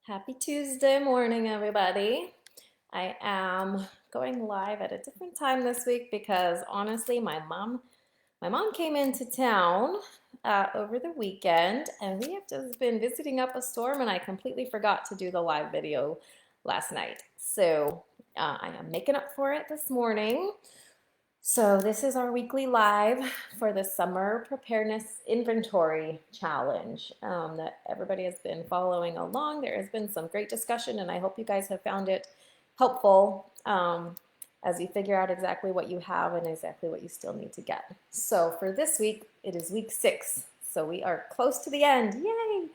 Happy Tuesday morning, everybody. I am going live at a different time this week because honestly, my mom came into town over the weekend, and we have just been visiting up a storm, and I completely forgot to do the live video last night. So I am making up for it this morning. So this is our weekly live for the summer preparedness inventory challenge that everybody has been following along. There has been some great discussion, and I hope you guys have found it helpful as you figure out exactly what you have and exactly what you still need to get. So for this week, it is week 6. So we are close to the end. Yay!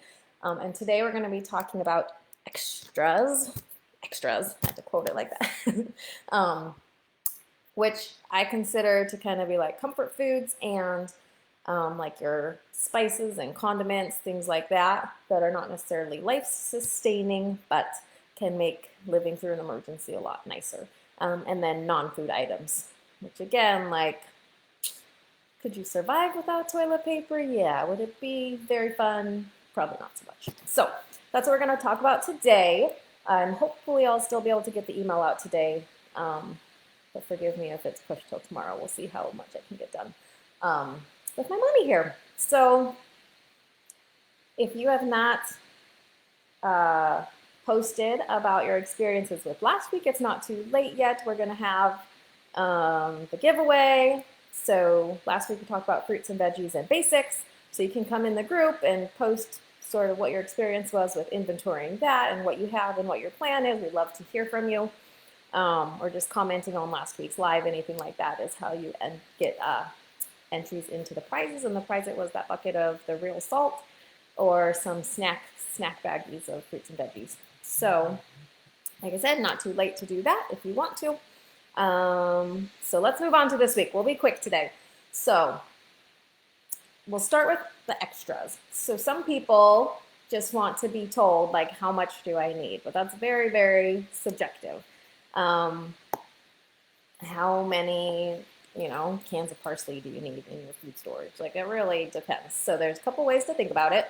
And today we're going to be talking about extras. Extras, I had to quote it like that. Which I consider to kind of be like comfort foods and like your spices and condiments, things like that, that are not necessarily life sustaining, but can make living through an emergency a lot nicer. And then non-food items, which again, like, could you survive without toilet paper? Yeah. Would it be very fun? Probably not so much. So that's what we're going to talk about today. And hopefully I'll still be able to get the email out today. But forgive me if it's pushed till tomorrow. We'll see how much I can get done with my money here. So if you have not posted about your experiences with last week, it's not too late yet. We're going to have the giveaway. So last week we talked about fruits and veggies and basics. So you can come in the group and post sort of what your experience was with inventorying that and what you have and what your plan is. We'd love to hear from you. Or just commenting on last week's live, anything like that is how you get entries into the prizes. And the prize it was that bucket of the real salt or some snack baggies of fruits and veggies. So, like I said, not too late to do that if you want to. So let's move on to this week. We'll be quick today. So we'll start with the extras. So some people just want to be told, like, how much do I need? But that's very, very subjective. How many, cans of parsley do you need in your food storage? Like, it really depends. So there's a couple ways to think about it.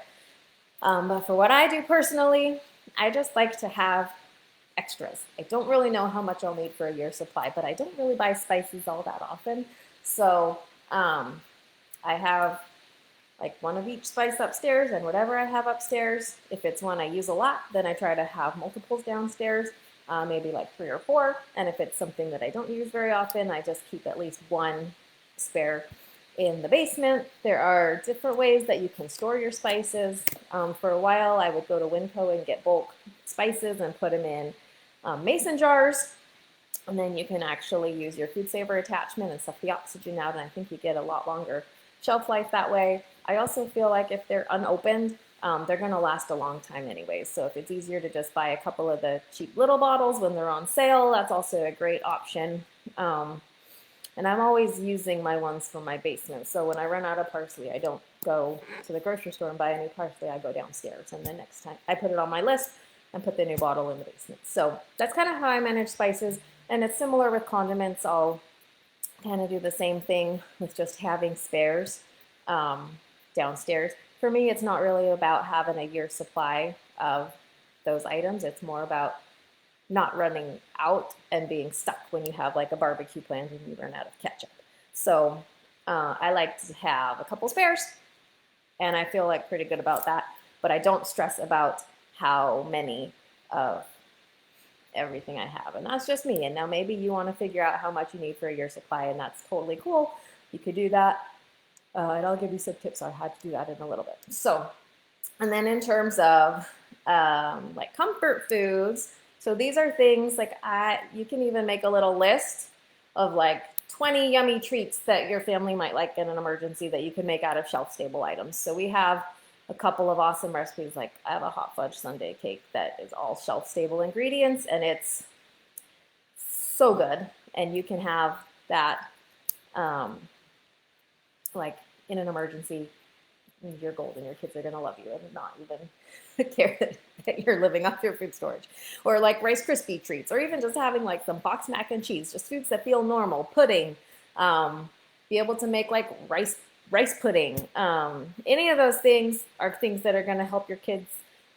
But for what I do personally, I just like to have extras. I don't really know how much I'll need for a year's supply, but I don't really buy spices all that often. So I have like one of each spice upstairs, and whatever I have upstairs, if it's one I use a lot, then I try to have multiples downstairs, maybe like 3 or 4. And if it's something that I don't use very often, I just keep at least one spare in the basement. There are different ways that you can store your spices. For a while, I would go to Winco and get bulk spices and put them in mason jars. And then you can actually use your food saver attachment and suck the oxygen out, and I think you get a lot longer shelf life that way. I also feel like if they're unopened, they're going to last a long time anyways. So if it's easier to just buy a couple of the cheap little bottles when they're on sale, that's also a great option. And I'm always using my ones from my basement. So when I run out of parsley, I don't go to the grocery store and buy a new parsley. I go downstairs, and the next time I put it on my list and put the new bottle in the basement. So that's kind of how I manage spices. And it's similar with condiments. I'll kind of do the same thing with just having spares downstairs. For me, it's not really about having a year's supply of those items. It's more about not running out and being stuck when you have like a barbecue planned and you run out of ketchup. So I like to have a couple spares, and I feel like pretty good about that. But I don't stress about how many of everything I have. And that's just me. And now maybe you want to figure out how much you need for a year's supply, and that's totally cool. You could do that. And I'll give you some tips on how to do that in a little bit. So, and then in terms of like comfort foods, so these are things like you can even make a little list of like 20 yummy treats that your family might like in an emergency that you can make out of shelf stable items. So we have a couple of awesome recipes. Like I have a hot fudge sundae cake that is all shelf stable ingredients, and it's so good. And you can have that like in an emergency. You're golden. Your kids are going to love you and not even care that you're living off your food storage. Or like Rice Krispie treats, or even just having like some box mac and cheese, just foods that feel normal, pudding, be able to make like rice pudding. Any of those things are things that are going to help your kids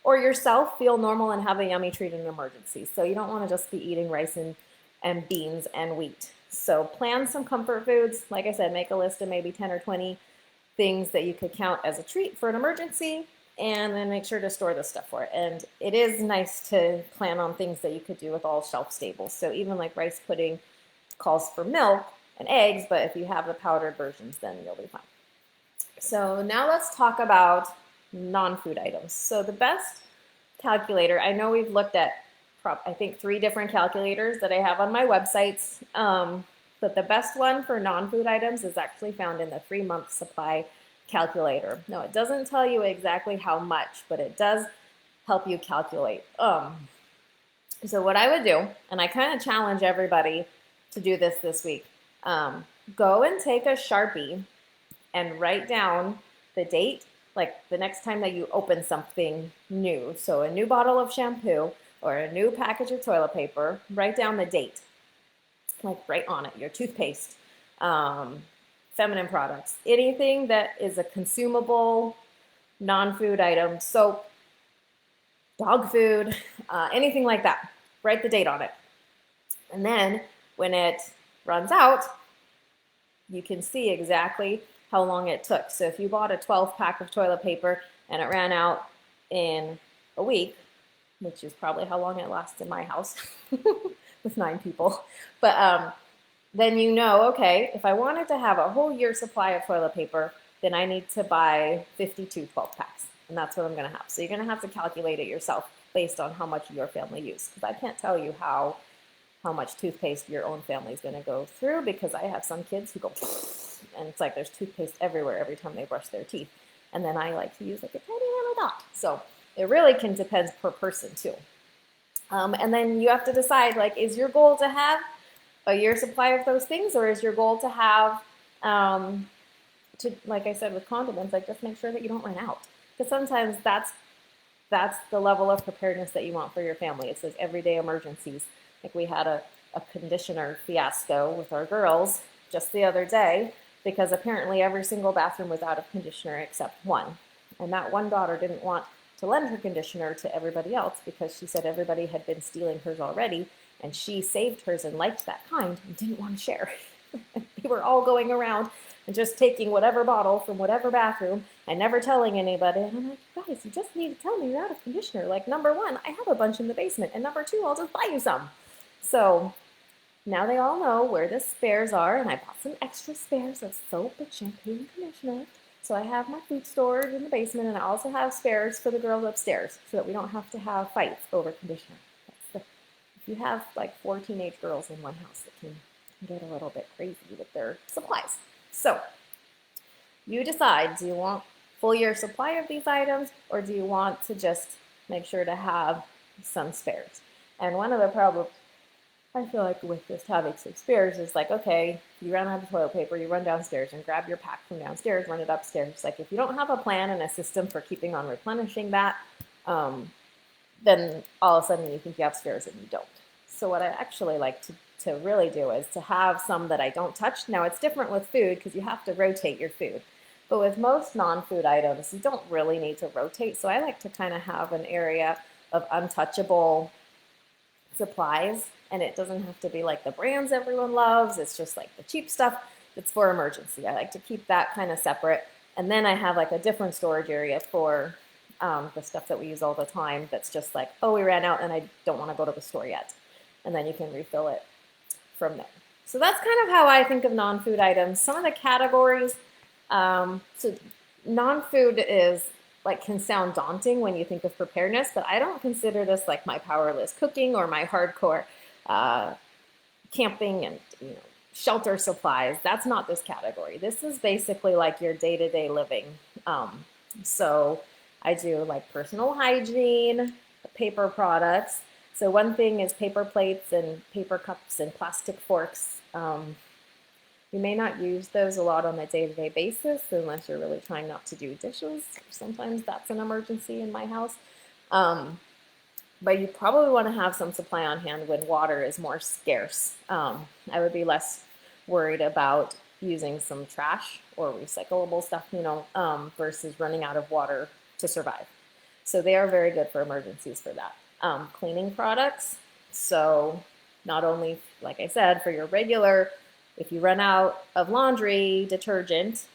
or yourself feel normal and have a yummy treat in an emergency. So you don't want to just be eating rice and beans and wheat. So plan some comfort foods. Like I said, make a list of maybe 10 or 20 things that you could count as a treat for an emergency, and then make sure to store this stuff for it. And it is nice to plan on things that you could do with all shelf staples. So even like rice pudding calls for milk and eggs, but if you have the powdered versions, then you'll be fine. So now let's talk about non-food items. So the best calculator, I know we've looked at, I think 3 different calculators that I have on my websites, but the best one for non-food items is actually found in the 3-month supply calculator. No, it doesn't tell you exactly how much, but it does help you calculate. So what I would do, and I kind of challenge everybody to do this week, go and take a Sharpie and write down the date, like the next time that you open something new. So a new bottle of shampoo or a new package of toilet paper, write down the date, like right on it, your toothpaste, feminine products, anything that is a consumable non-food item, soap, dog food, anything like that. Write the date on it. And then when it runs out, you can see exactly how long it took. So if you bought a 12-pack of toilet paper and it ran out in a week, which is probably how long it lasts in my house with 9 people, but then you know, okay, if I wanted to have a whole year supply of toilet paper, then I need to buy 52 12-packs, and that's what I'm going to have. So you're going to have to calculate it yourself based on how much your family uses, because I can't tell you how much toothpaste your own family is going to go through, because I have some kids who go, and it's like there's toothpaste everywhere every time they brush their teeth. And then I like to use like a tiny little dot. So it really can depend per person too. And then you have to decide, like, is your goal to have a year supply of those things, or is your goal to have, like I said with condiments, like just make sure that you don't run out. Because sometimes that's the level of preparedness that you want for your family. It's those everyday emergencies. Like we had a conditioner fiasco with our girls just the other day, because apparently every single bathroom was out of conditioner except one. And that one daughter didn't want to lend her conditioner to everybody else because she said everybody had been stealing hers already, and she saved hers and liked that kind and didn't want to share. They were all going around and just taking whatever bottle from whatever bathroom and never telling anybody. And I'm like, guys, you just need to tell me you're out of conditioner. Like, number 1, I have a bunch in the basement, and number 2, I'll just buy you some. So now they all know where the spares are, and I bought some extra spares of soap and shampoo and conditioner. So I have my food stored in the basement, and I also have spares for the girls upstairs so that we don't have to have fights over conditioner. If you have like 4 teenage girls in one house, it can get a little bit crazy with their supplies. So you decide, do you want full year supply of these items, or do you want to just make sure to have some spares? And one of the problems I feel like with just having some spares is like, okay, you run out of toilet paper, you run downstairs and grab your pack from downstairs, run it upstairs. Like if you don't have a plan and a system for keeping on replenishing that, then all of a sudden you think you have spares and you don't. So what I actually like to really do is to have some that I don't touch. Now it's different with food because you have to rotate your food. But with most non-food items, you don't really need to rotate. So I like to kind of have an area of untouchable supplies, and it doesn't have to be like the brands everyone loves. It's just like the cheap stuff that's for emergency. I like to keep that kind of separate. And then I have like a different storage area for the stuff that we use all the time that's just like, oh, we ran out and I don't want to go to the store yet. And then you can refill it from there. So that's kind of how I think of non-food items. Some of the categories, so non-food is like can sound daunting when you think of preparedness, but I don't consider this like my powerless cooking or my hardcore camping and shelter supplies. That's not this category. This is basically like your day-to-day living. So I do like personal hygiene, paper products. So one thing is paper plates and paper cups and plastic forks. You may not use those a lot on a day-to-day basis unless you're really trying not to do dishes. Sometimes that's an emergency in my house. But you probably want to have some supply on hand when water is more scarce. I would be less worried about using some trash or recyclable stuff, versus running out of water to survive. So they are very good for emergencies for that. Cleaning products. So not only, like I said, for your regular, if you run out of laundry detergent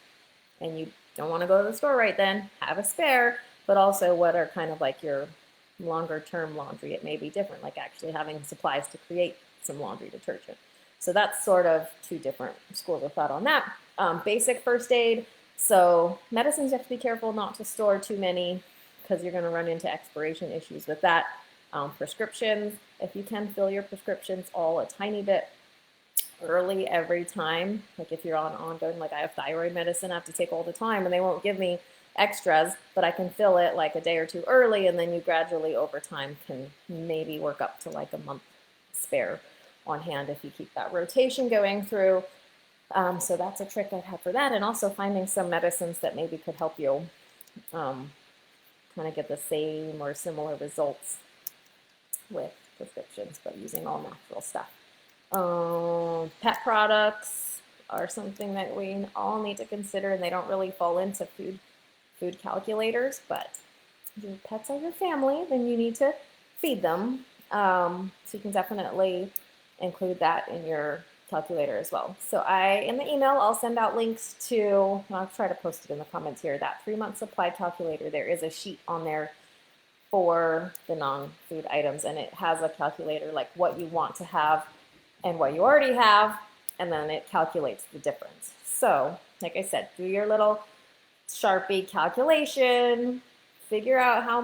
and you don't want to go to the store right then, have a spare, but also what are kind of like your longer term laundry. It may be different, like actually having supplies to create some laundry detergent. So that's sort of two different schools of thought on that. Basic first aid. So medicines, you have to be careful not to store too many because you're going to run into expiration issues with that. Prescriptions, if you can fill your prescriptions all a tiny bit early every time. Like if you're on ongoing, like I have thyroid medicine I have to take all the time and they won't give me extras, but I can fill it like a day or two early, and then you gradually over time can maybe work up to like a month spare on hand if you keep that rotation going through. So that's a trick I'd have for that, and also finding some medicines that maybe could help you kind of get the same or similar results with prescriptions, but using all natural stuff. Pet products are something that we all need to consider, and they don't really fall into food calculators, but your pets are your family, then you need to feed them. So you can definitely include that in your calculator as well. So in the email, I'll send out links to, I'll try to post it in the comments here, that 3-month supply calculator. There is a sheet on there for the non-food items, and it has a calculator like what you want to have and what you already have, and then it calculates the difference. So, like I said, do your little Sharpie calculation, figure out how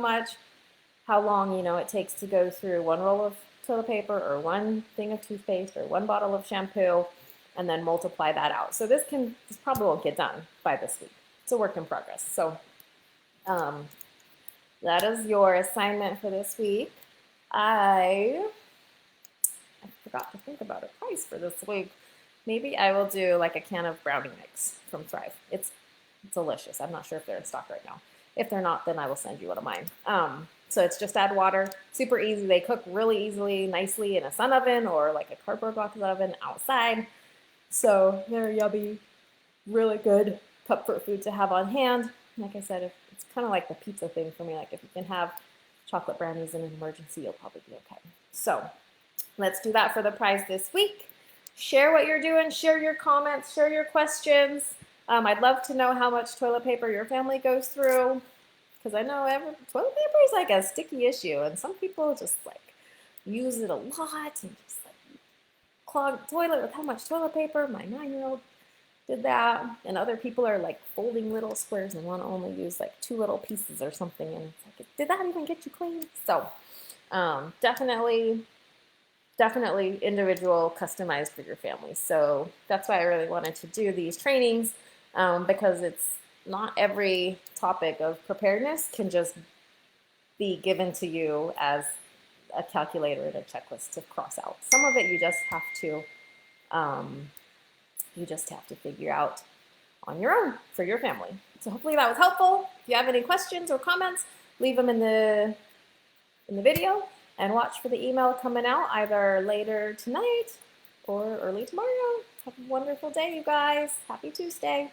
long, it takes to go through one roll of toilet paper or one thing of toothpaste or one bottle of shampoo, and then multiply that out. So this probably won't get done by this week. It's a work in progress. So that is your assignment for this week. I forgot to think about a price for this week. Maybe I will do like a can of brownie mix from Thrive. It's delicious. I'm not sure if they're in stock right now. If they're not, then I will send you one of mine. So it's just add water, super easy. They cook really easily, nicely in a sun oven or like a cardboard box oven outside. So they're yummy, really good comfort food to have on hand. Like I said, it's kind of like the pizza thing for me. Like if you can have chocolate brownies in an emergency, you'll probably be okay. So let's do that for the prize this week. Share what you're doing, share your comments, share your questions. I'd love to know how much toilet paper your family goes through, because I know toilet paper is like a sticky issue, and some people just like use it a lot and just like clog the toilet with how much toilet paper. My 9-year-old did that, and other people are like folding little squares and want to only use like 2 little pieces or something, and it's like, did that even get you clean? So definitely individual, customized for your family. So that's why I really wanted to do these trainings, because it's not every topic of preparedness can just be given to you as a calculator and a checklist to cross out. Some of it you just have to figure out on your own for your family. So hopefully that was helpful. If you have any questions or comments, leave them in the video, and watch for the email coming out either later tonight or early tomorrow. Have a wonderful day, you guys. Happy Tuesday.